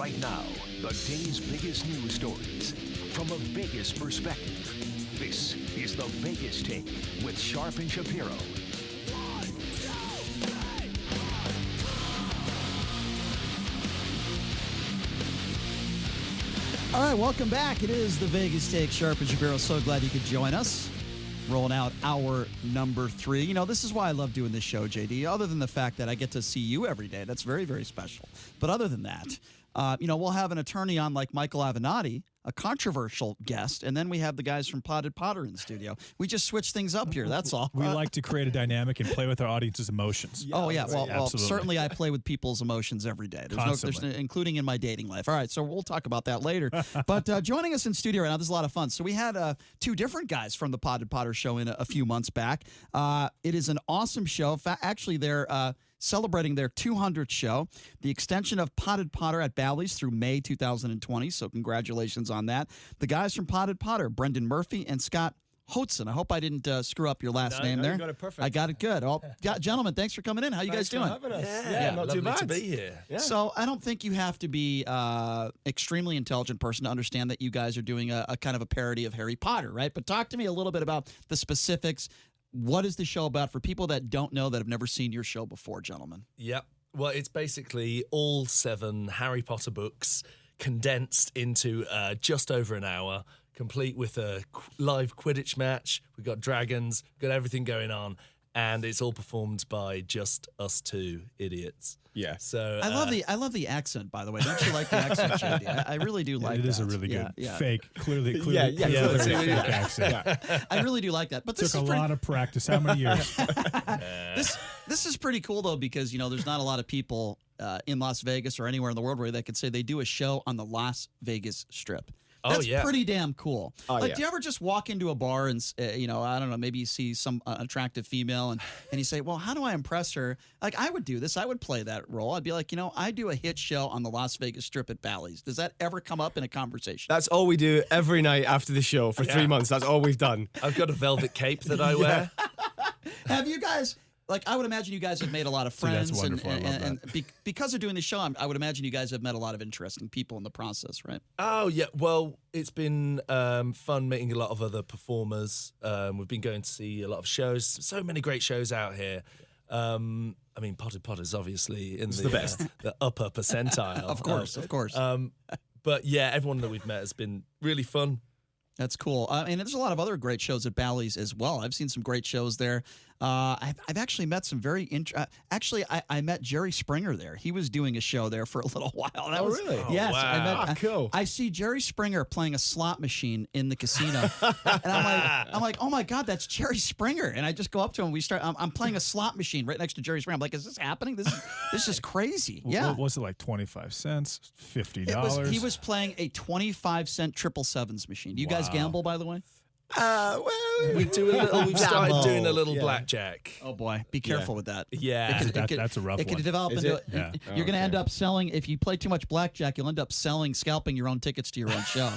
Right now, the day's biggest news stories from a Vegas perspective. This is the Vegas Take with Sharp and Shapiro. All right, welcome back. It is the Vegas Take, Sharp and Shapiro. So glad you could join us. Rolling out hour number 3. You know, this is why I love doing this show, JD, other than the fact that I get to see you every day. That's very, very special. But other than that, we'll have an attorney on like Michael Avenatti, a controversial guest, and then we have the guys from Potted Potter in the studio. We just switch things up here, that's all. We like to create a dynamic and play with our audience's emotions. Well, certainly I play with people's emotions every day. There's including in my dating life. All right, so we'll talk about that later. But joining us in studio right now, this is a lot of fun. So we had 2 different guys from the Potted Potter show in a few months back. It is an awesome show. Actually, they're celebrating their 200th show, the extension of Potted Potter at Bally's through May 2020, so congratulations on that. The guys from Potted Potter, Brendan Murphy and Scott Hotzen. I hope I didn't screw up your last name there. You got it perfect. I got it good. Gentlemen, thanks for coming in. How you guys doing? Thanks for having us. Yeah, not too bad to be here. Yeah. So I don't think you have to be extremely intelligent person to understand that you guys are doing a kind of a parody of Harry Potter, right? But talk to me a little bit about the specifics. What is the show about for people that don't know, that have never seen your show before, gentlemen? Yep. Well, it's basically all 7 Harry Potter books condensed into just over an hour, complete with a live Quidditch match. We've got dragons, got everything going on, and it's all performed by just us 2 idiots. Yeah. So I love the accent, by the way. Don't you like the accent, JD? I really do like that. It is a really good fake, clearly yeah, fake accent. I really do like that. But this Took a lot of practice. How many years? This is pretty cool, though, because, there's not a lot of people in Las Vegas or anywhere in the world where they could say they do a show on the Las Vegas Strip. That's pretty damn cool. Do you ever just walk into a bar and, I don't know, maybe you see some attractive female and you say, well, how do I impress her? Like, I would do this. I would play that role. I'd be like, I do a hit show on the Las Vegas Strip at Bally's. Does that ever come up in a conversation? That's all we do every night after the show for 3 months. That's all we've done. I've got a velvet cape that I wear. Have you guys... Like, I would imagine you guys have made a lot of friends. That's wonderful. And because of doing the show, I would imagine you guys have met a lot of interesting people in the process, right? Oh, yeah. Well, it's been fun meeting a lot of other performers. We've been going to see a lot of shows. So many great shows out here. Potted Potter's obviously in the best, the upper percentile. Of course. But yeah, everyone that we've met has been really fun. That's cool. And there's a lot of other great shows at Bally's as well. I've seen some great shows there. I've actually met some very I met Jerry Springer there. He was doing a show there for a little while. Really? Yes. Wow. Cool. I see Jerry Springer playing a slot machine in the casino, and I'm like, oh my God, that's Jerry Springer. And I just go up to him. I'm playing a slot machine right next to Jerry Springer. I'm like, is this happening? This is crazy. Yeah. What was it, like 25 cents, $50? He was playing a 25-cent 777s machine. Do you guys gamble, by the way? We've started doing a little blackjack. Oh boy, be careful with that. Yeah, that's a rough one. It could develop into. You're going to end up selling. If you play too much blackjack, you'll end up scalping your own tickets to your own show.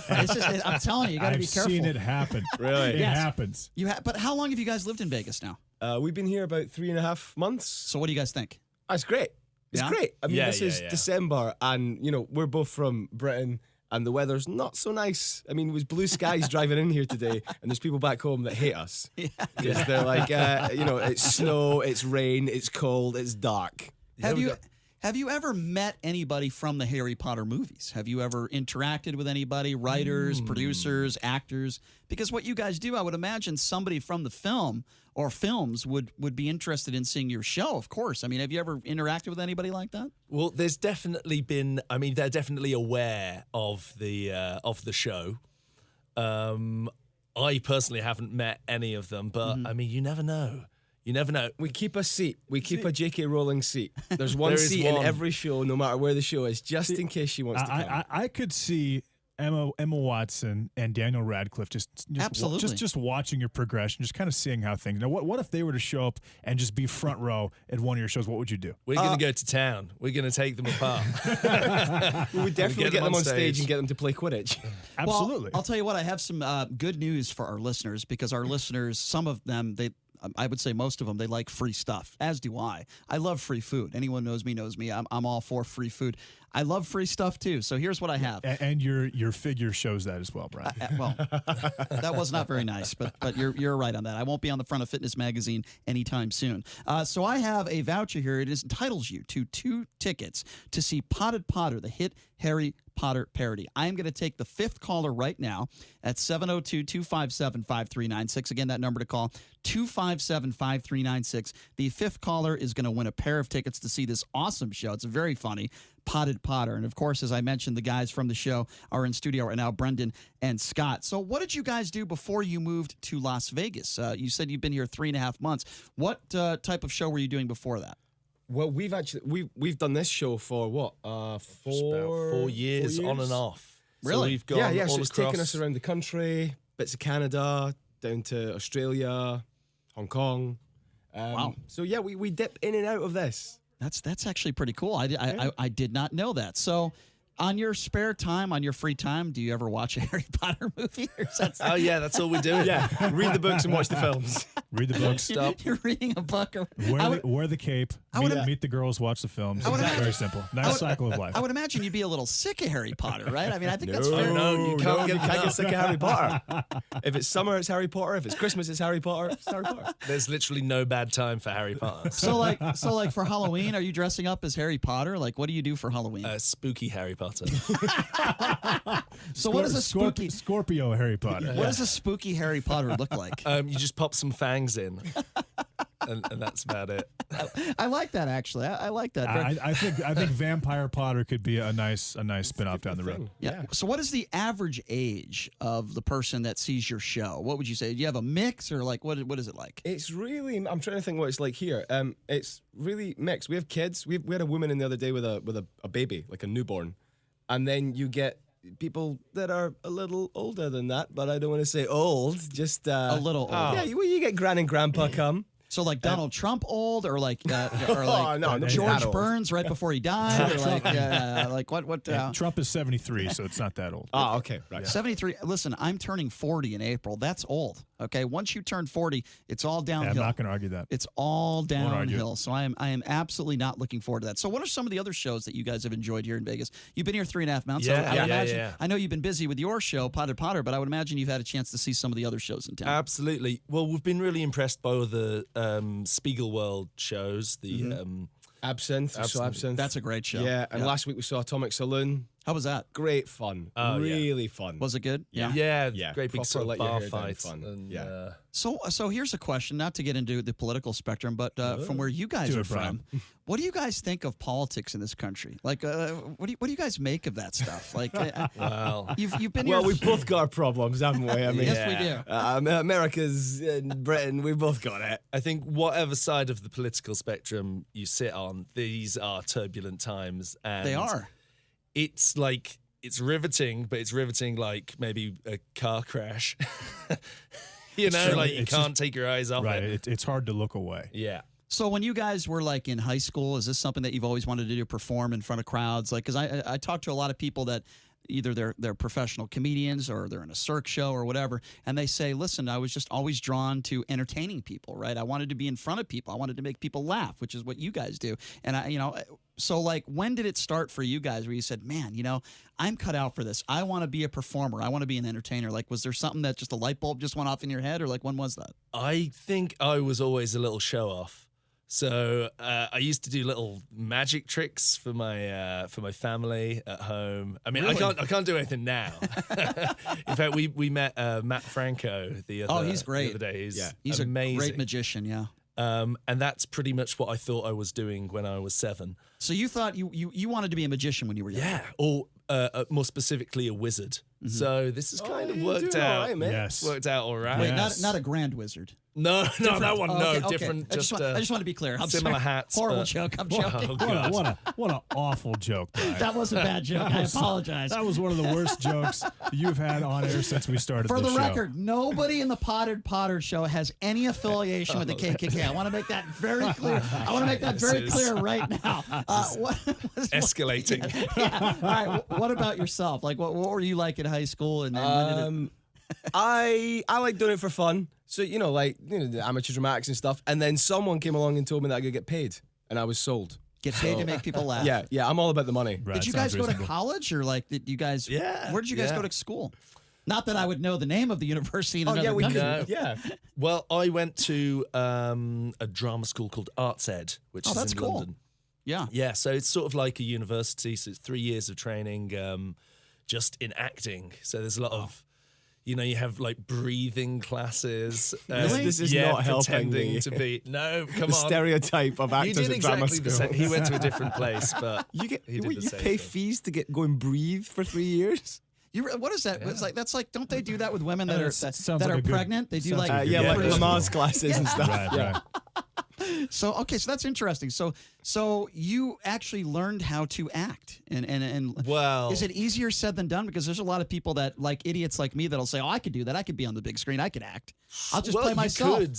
I'm telling you, got to be careful. I've seen it happen. Really, it happens. But how long have you guys lived in Vegas now? We've been here about 3.5 months. So what do you guys think? That's great. It's great. I mean, this is yeah. December, and we're both from Britain. And the weather's not so nice. I mean, it was blue skies driving in here today, and there's people back home that hate us. Because they're like, it's snow, it's rain, it's cold, it's dark. Have you ever met anybody from the Harry Potter movies? Have you ever interacted with anybody, writers, producers, actors? Because what you guys do, I would imagine somebody from the film or films would be interested in seeing your show, of course. I mean, have you ever interacted with anybody like that? Well, there's definitely been. I mean, they're definitely aware of the show. I personally haven't met any of them, but I mean, you never know. You never know. We keep a seat. We keep a J.K. Rowling seat. There's one seat in every show, no matter where the show is, just in case she wants to come. I could see Emma Watson and Daniel Radcliffe just watching your progression, just kind of seeing how things. Now, what if they were to show up and just be front row at one of your shows? What would you do? We're going to go to town. We're going to take them apart. We would definitely get them on stage and get them to play Quidditch. Absolutely. Well, I'll tell you what. I have some good news for our listeners, because our listeners, some of them, I would say most of them, they like free stuff, as do I. I love free food. Anyone knows me knows me. I'm all for free food. I love free stuff too. So here's what I have. And your figure shows that as well, Brian. Well, that was not very nice, but you're right on that. I won't be on the front of Fitness Magazine anytime soon. So I have a voucher here. It entitles you to 2 tickets to see Potted Potter, the hit Harry Potter parody. I am going to take the 5th caller right now at 702-257-5396. Again, that number to call, 257-5396. The 5th caller is going to win a pair of tickets to see this awesome show. It's very funny, Potted Potter. And, of course, as I mentioned, the guys from the show are in studio right now, Brendan and Scott. So what did you guys do before you moved to Las Vegas? You said you've been here 3.5 months. What type of show were you doing before that? Well, we've done this show for what? 4 years on and off. Really? So we've gone Yeah. all So it's across. taken us around the country, bits of Canada, down to Australia, Hong Kong. Wow. So yeah, we dip in and out of this. That's actually pretty cool. I did not know that. So on your spare time, on your free time, do you ever watch a Harry Potter movie? Or is that Oh yeah, that's all we do. Yeah, read the books and watch the films. Read the books. Stop. You're reading a book. Wear the cape. Meet the girls. Watch the films. Very simple. Nice cycle of life. I would imagine you'd be a little sick of Harry Potter, right? I mean, I think that's No, fair. you can't get sick of Harry Potter. If it's summer, it's Harry Potter. If it's Christmas, it's Harry Potter. It's Harry Potter. There's literally no bad time for Harry Potter. So like for Halloween, are you dressing up as Harry Potter? Like, what do you do for Halloween? Spooky Harry Potter. So what is a spooky? Scorpio Harry Potter? What does a spooky Harry Potter look like? You just pop some fangs in, and that's about it. I like that actually. I like that. I think Vampire Potter could be a nice spin-off down the road. Yeah. So what is the average age of the person that sees your show? What would you say? Do you have a mix or like what is it like? It's really. I'm trying to think what it's like here. It's really mixed. We have kids. We had a woman in the other day with a baby, like a newborn, and then you get people that are a little older than that, but I don't want to say old. Just A little old. Yeah, you get gran and grandpa come. So like Donald Trump old, or like no, not George that old. Burns right before he died, or like what? Trump is 73, so it's not that old. Oh, okay, right. 73. Listen, I'm turning 40 in April. That's old. Okay, once you turn 40, it's all downhill. I'm not going to argue that. It's all argue. downhill. So I am absolutely not looking forward to that. So what are some of the other shows that you guys have enjoyed here in Vegas? You've been here 3.5 months. Yeah, so I would imagine. yeah. I know you've been busy with your show, Potted Potter, but I would imagine you've had a chance to see some of the other shows in town. Absolutely. Well, we've been really impressed by all the Spiegelworld shows. The Absinthe. We saw Absinthe. That's a great show. Yeah, and last week we saw Atomic Saloon. How was that? Great fun. Oh, yeah. Really fun. Was it good? yeah, great big Proper sort let of your bar hair down fights. fun. And, Yeah. So here's a question, not to get into the political spectrum, but from where you guys Do are it, Brian. from, what do you guys think of politics in this country? Like, what do you guys make of that stuff? Like, Well, you've been Well, here. we've both got our problems, haven't we? I mean, Yes, we do. America's and Britain, we both got it. I think whatever side of the political spectrum you sit on, these are turbulent times. And They are. It's like, it's riveting, but it's riveting like maybe a car crash. You know, Sure, like you it's can't take your eyes off Right. it. It's hard to look away. Yeah. So when you guys were like in high school, is this something that you've always wanted to do, perform in front of crowds? Like, because I talk to a lot of people that either they're professional comedians or they're in a Cirque show or whatever, and they say, listen, I was just always drawn to entertaining people, right? I wanted to be in front of people. I wanted to make people laugh, which is what you guys do. And so like, when did it start for you guys where you said, man, I'm cut out for this. I want to be a performer. I want to be an entertainer. Like, was there something that just a light bulb just went off in your head, or like, when was that? I think I was always a little show off. So I used to do little magic tricks for my family at home. I mean, Really? I can't do anything now. In fact, we met Matt Franco the other He's great. the other day. He's amazing. a great magician, yeah. And that's pretty much what I thought I was doing when I was 7. So you thought you wanted to be a magician when you were young? Yeah, or more specifically, a wizard. So this has kind of worked doing all out. right, man. Yes. Worked out all right. Wait, Yes. not a grand wizard. No, that one. Oh, okay. Different. I just want to be clear. I'm similar sorry. hats, Horrible but- joke. I'm Oh, joking. God. What an awful joke, Brian. That was a bad joke. I apologize. That was one of the worst jokes you've had on air since we started For this the show. record, nobody in the Potted Potter show has any affiliation with the KKK. I want to make that very clear. I want to make that very This is- clear right now. Escalating. Yeah. All right. What about yourself? Like, what were you like in high school? And then when did it? I like doing it for fun. So, the amateur dramatics and stuff. And then someone came along and told me that I could get paid. And I was sold. Get paid to make people laugh. Yeah, I'm all about the money. Right, Did you guys go to college, or like did you guys? Yeah, Where did you guys go to school? Not that I would know the name of the university in Oh another yeah, we country. could. Yeah. Well, I went to a drama school called Arts Ed, which is that's in cool. London. Yeah. Yeah, so it's sort of like a university. So it's 3 years of training just in acting. So there's a lot of, you have like breathing classes. Really? This is not helping pretending me. to be. No, come The on. stereotype of He actors did at drama exactly the school. same. He went to a different place, but You get he did the you same pay thing. fees to go and breathe for 3 years. What is that? It's like that's like. Don't they do that with women that are sounds that like are a good- pregnant? They do sounds like like a Yeah, good like place. Lamaze classes and stuff. Right, right. So okay, so that's interesting. So you actually learned how to act, and Well, is it easier said than done? Because there's a lot of people that like idiots like me that'll say, "Oh, I could do that. I could be on the big screen. I could act. I'll just play myself. You could.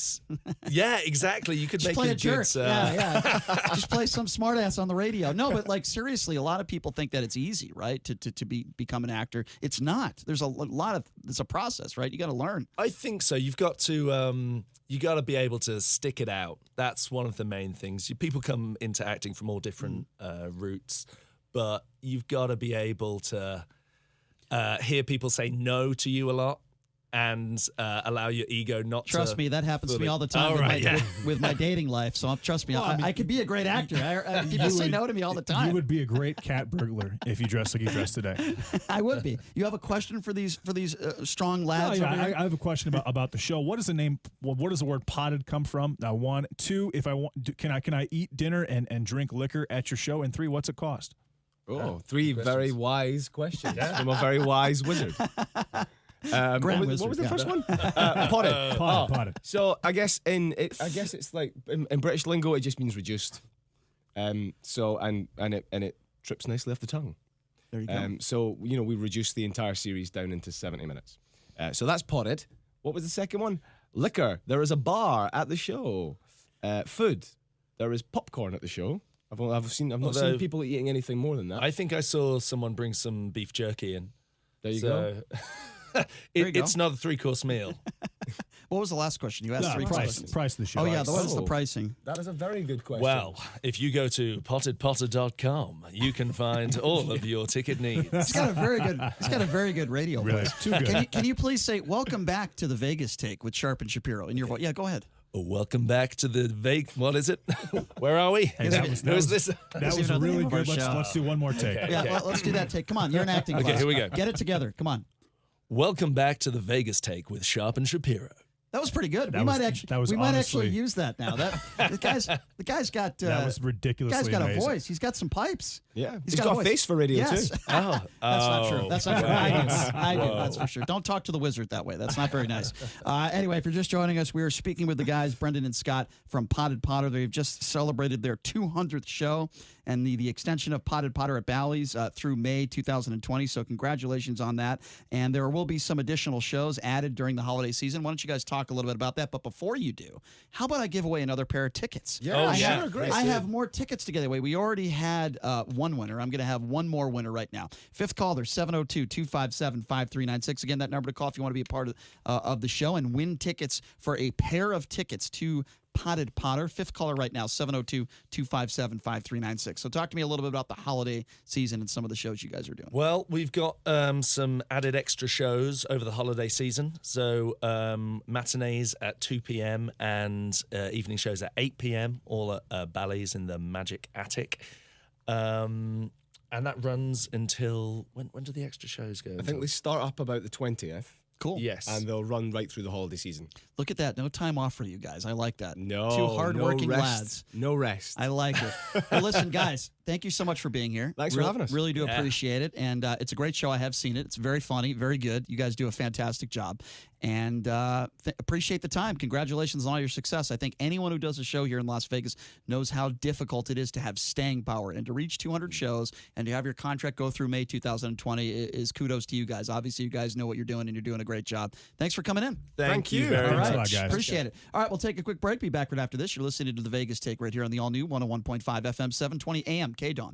Yeah, exactly. You could Just make play a good, jerk. Yeah. Just play some smartass on the radio. No, but like seriously, a lot of people think that it's easy, right? To become an actor. It's not. There's a lot of. It's a process, right? You got to learn. I think so. You've got to be able to stick it out. That's one of the main things. People come into acting from all different routes, but you've got to be able to hear people say no to you a lot and allow your ego not to. Trust me, that happens to me all the time All with, right, my, yeah. with my dating life. So trust me, I could be a great actor. People say no to me all the time. You would be a great cat burglar if you dressed like you dressed today. I would be. You have a question for these strong lads? Oh, over yeah, here? I have a question about the show. What is the name? What does the word potted come from? Now, 1, 2. If I want, can I eat dinner and drink liquor at your show? And 3, what's it cost? Oh, 3 very wise questions from a very wise wizard. Grand what wizard, was the yeah. first one? Potted. Potted. So I guess it's like in British lingo it just means reduced. So and it trips nicely off the tongue. There you go. So we reduced the entire series down into 70 minutes. So that's potted. What was the second one? Liquor. There is a bar at the show. Food. There is popcorn at the show. I've not seen people eating anything more than that. I think I saw someone bring some beef jerky in. There you go. It's not a 3-course meal. What was the last question? You asked 3 questions. Price of the show. Oh, yeah. What is the pricing? That is a very good question. Well, if you go to pottedpotter.com, you can find all of your ticket needs. He's got a very good radio Really? voice. Too good. Can you please say welcome back to the Vegas Take with Sharp and Shapiro in your voice? Yeah, go ahead. Welcome back to the What is it? Where are we? Hey, that was this? that was even know the really name of our good. show. Let's do one more take. Yeah, let's do that take. Come on, you're an acting class. here we go. Get it together. Come on. Welcome back to the Vegas Take with Sharp and Shapiro. That was pretty good. That We was- might actually that was honestly- use that now. The guy's got That was ridiculously guy's got amazing. a voice. He's got some pipes. Yeah. He's got a voice. face for radio Yes. too. Oh, That's not true. That's not true. I do. I do. Whoa. That's for sure. Don't talk to the wizard that way. That's not very nice. Anyway, if you're just joining us, we are speaking with the guys, Brendan and Scott from Potted Potter. They've just celebrated their 200th show and the extension of Potted Potter at Bally's through May 2020. So congratulations on that. And there will be some additional shows added during the holiday season. Why don't you guys talk a little bit about that? But before you do, how about I give away another pair of tickets? Yeah, I sure, have, great. I have more tickets to give away. We already had one winner. I'm going to have one more winner right now. Fifth caller, 702-257-5396. Again, that number to call if you want to be a part of the show and win tickets for a pair of tickets to Potted Potter. Fifth caller right now, 702-257-5396. So talk to me a little bit about the holiday season and some of the shows you guys are doing. Well, we've got some added extra shows over the holiday season. So matinees at 2 p.m. and evening shows at 8 p.m., all at Bally's in the Magic Attic. And that runs until, when do the extra shows go? I think they start up about the 20th. Cool. Yes. And they'll run right through the holiday season. Look at that. No time off for you guys. I like that. No, Two hardworking no rest, lads. No rest. I like it. Well, listen, guys, thank you so much for being here. Thanks for having us. Really do appreciate it. And it's a great show. I have seen it. It's very funny, very good. You guys do a fantastic job. And appreciate the time. Congratulations on all your success. I think anyone who does a show here in Las Vegas knows how difficult it is to have staying power. And to reach 200 shows and to have your contract go through May 2020 is kudos to you guys. Obviously, you guys know what you're doing, and you're doing a great job. Thanks for coming in. Thank you you. very All much. right. Thanks a lot, guys. Appreciate it. All right, we'll take a quick break. Be back right after this. You're listening to the Vegas Take right here on the all-new 101.5 FM, 720 AM, K-Dawn.